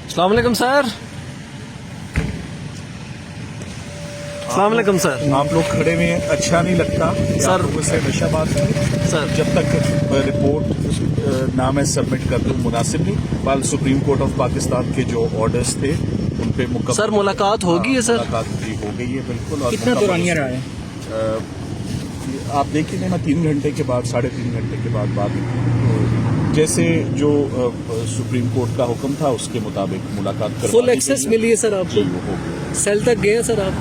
السلام علیکم سر. السلام علیکم سر. آپ لوگ کھڑے ہوئے ہیں, اچھا نہیں لگتا سر. لوگوں سے ہمیشہ بات کریں سر جب تک رپورٹ نہ میں سبمٹ کر دوں مناسب نہیں. بال سپریم کورٹ آف پاکستان کے جو آرڈرز تھے ان پہ مکمل سر ملاقات ہوگی ہے سر. ملاقات بھی ہو گئی ہے بالکل. اور کتنا دورانیہ رہا ہے؟ آپ دیکھیں میں 3 گھنٹے کے بعد 3.5 گھنٹے کے بعد بات جیسے جو سپریم کورٹ کا حکم تھا اس کے مطابق ملاقات کر فل ایکسیس ملی ہے سر آپ کو؟ سیل تک گئے ہیں سر آپ؟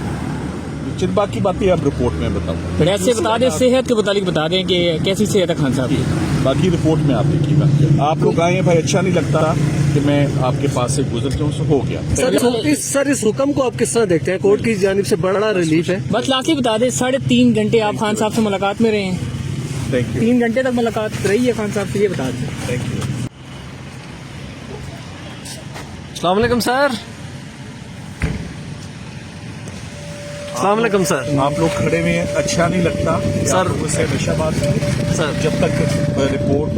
چند باقی باتیں آپ رپورٹ میں بتاؤں. ویسے بتا دیں, صحت کے متعلق بتا دیں کہ کیسی صحت ہے خان صاحب کی. باقی رپورٹ میں آپ دیکھیے گا. آپ لوگ آئے ہیں بھائی, اچھا نہیں لگتا کہ میں آپ کے پاس سے گزر جاؤں, سو ہو گیا. سر اس حکم کو آپ کس طرح دیکھتے ہیں؟ کورٹ کی جانب سے بڑا ریلیف ہے. بس لاسٹلی بتا دیں 3.5 گھنٹے آپ خان صاحب سے ملاقات میں رہے ہیں. Thank you. 3 گھنٹے تک ملاقات رہی ہے خان صاحب سے, یہ بتا دیں. Thank you. السلام علیکم سر. السلام علیکم سر. آپ لوگ کھڑے ہوئے ہیں, اچھا نہیں لگتا سر. لوگوں سے ہمیشہ بات کریں سر جب تک رپورٹ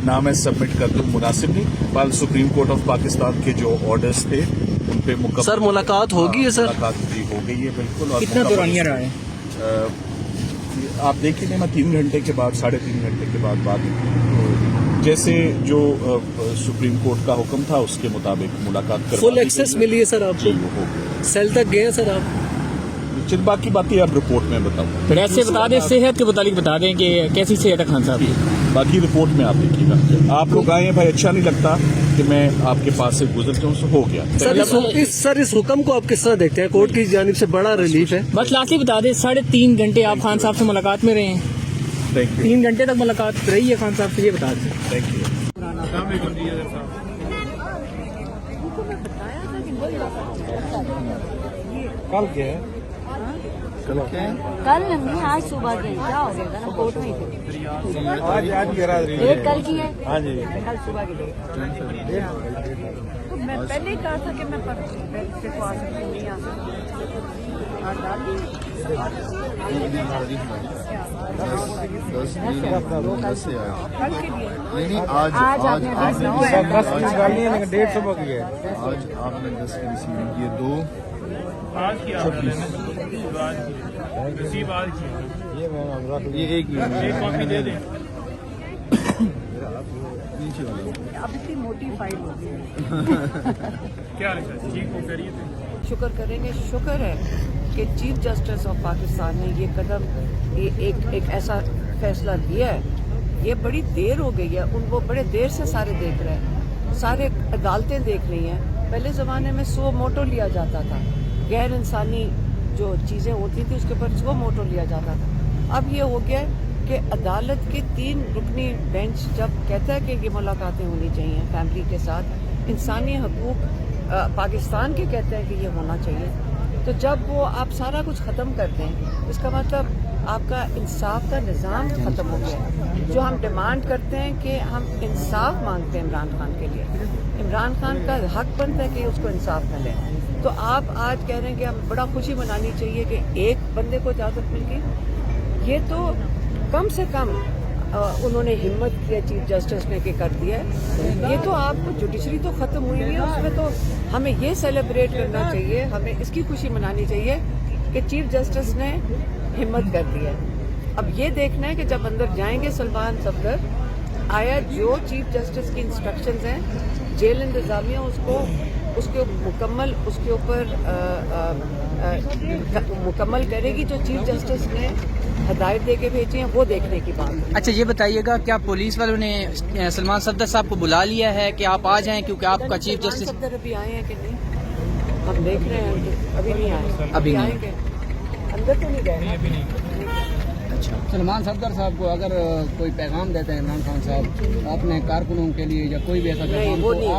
نہ میں سبمٹ کر دوں مناسب نہیں. بال سپریم کورٹ آف پاکستان کے جو آرڈرز تھے ان پہ مکمل سر ملاقات ہوگی ہے سر. ملاقات بھی ہو گئی ہے بالکل. اور کتنا دورانیہ رہا ہے؟ آپ دیکھیں میں 3 گھنٹے کے بعد 3.5 گھنٹے کے بعد بات جیسے جو سپریم کورٹ کا حکم تھا اس کے مطابق ملاقات کر فل ایکسیس ملی ہے سر آپ کو؟ سیل تک گئے ہیں سر آپ؟ چند باقی باتیں آپ رپورٹ میں بتاؤں. ویسے بتا دیں صحت کے متعلق بتا دیں کہ کیسی صحت ہے خان صاحب کی. باقی رپورٹ میں آپ دیکھیے گا. آپ لوگ آئے ہیں بھائی, اچھا نہیں لگتا کہ میں آپ کے پاس سے گزر جاؤں, سو ہو گیا. سر اس حکم کو آپ کس طرح دیکھتے ہیں؟ کورٹ کی جانب سے بڑا ریلیف ہے. بس لاسٹلی بتا دیں 3.5 گھنٹے آپ خان صاحب سے ملاقات میں رہے ہیں. Thank you. 3 گھنٹے تک ملاقات رہی ہے خان صاحب سے, یہ بتا دیں. Thank you. کل نہیں, آج صبح گئی. کیا ہو گیا نا, کوٹ میں ڈیٹ کل کی ہے. ہاں جی, کل صبح کی ڈیٹ. تو میں پہلے ہی کہا تھا کہ میں پرسوں کو آ سکتی ہوں, نہیں آ کل کے لیے. آج آپ نے 10 نکالنی ہے لیکن 1.5 صبح کی ہے. آج آپ نے 10 کی ریسیونگ کی ہے, 2 یہ ایک اب اتنی موٹی فائل ہوتی ہے. شکر کریں گے. شکر ہے کہ چیف جسٹس آف پاکستان نے یہ قدم, ایک ایسا فیصلہ لیا ہے. یہ بڑی دیر ہو گئی ہے, وہ بڑے دیر سے سارے دیکھ رہے ہیں, سارے عدالتیں دیکھ رہی ہیں. پہلے زمانے میں سو موٹو لیا جاتا تھا, غیر انسانی جو چیزیں ہوتی تھی اس کے اوپر سو موٹو لیا جاتا تھا. اب یہ ہو گیا کہ عدالت کے 3 رکنی بینچ جب کہتا ہے کہ یہ ملاقاتیں ہونی چاہیے فیملی کے ساتھ, انسانی حقوق پاکستان کے کہتے ہیں کہ یہ ہونا چاہیے, تو جب وہ آپ سارا کچھ ختم کرتے ہیں اس کا مطلب آپ کا انصاف کا نظام ختم ہو گیا. جو ہم ڈیمانڈ کرتے ہیں کہ ہم انصاف مانگتے ہیں عمران خان کے لیے, عمران خان کا حق بنتا ہے کہ اس کو انصاف ملے. تو آپ آج کہہ رہے ہیں کہ ہم بڑا خوشی منانی چاہیے کہ ایک بندے کو اجازت مل گئی. یہ تو کم سے کم انہوں نے ہمت کیا چیف جسٹس نے کہ کر دیا ہے. یہ تو آپ کو جوڈیشری تو ختم ہوئی نہیں ہے, اس میں تو ہمیں یہ سیلیبریٹ کرنا چاہیے, ہمیں اس کی خوشی منانی چاہیے کہ چیف جسٹس نے ہمت کر دی ہے. اب یہ دیکھنا ہے کہ جب اندر جائیں گے سلمان صفدر, آیا جو چیف جسٹس کی انسٹرکشنز ہیں جیل انتظامیہ اس کے اوپر مکمل کرے گی جو چیف جسٹس نے ہدایت دے کے بھیجی ہیں, وہ دیکھنے کی بات ہے. اچھا یہ بتائیے گا, کیا پولیس والوں نے سلمان صفدر صاحب کو بلا لیا ہے کہ آپ آ جائیں کیونکہ آپ کا چیف جسٹس صفدر ابھی آئے ہیں کہ نہیں, ہم دیکھ رہے ہیں. ابھی نہیں آئے, ابھی آئیں گے, اندر تو نہیں گئے. اچھا, سلمان صفدر صاحب کو اگر کوئی پیغام دیتے ہیں عمران خان صاحب اپنے کارکنوں کے لیے یا کوئی بھی ایسا پیغام, وہ نہیں,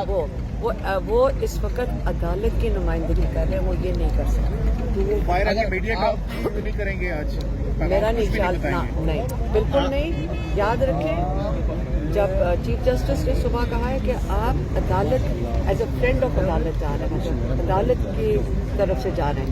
وہ اس وقت عدالت کی نمائندگی کر رہے ہیں, وہ یہ نہیں کر سکتے. میڈیا کا نہیں کریں گے آج, میرا نہیں خیال, نہیں بالکل نہیں. یاد رکھیں جب چیف جسٹس نے صبح کہا ہے کہ آپ عدالت ایز اے فرینڈ آف عدالت جا رہے ہیں, عدالت کی طرف سے جا رہے ہیں,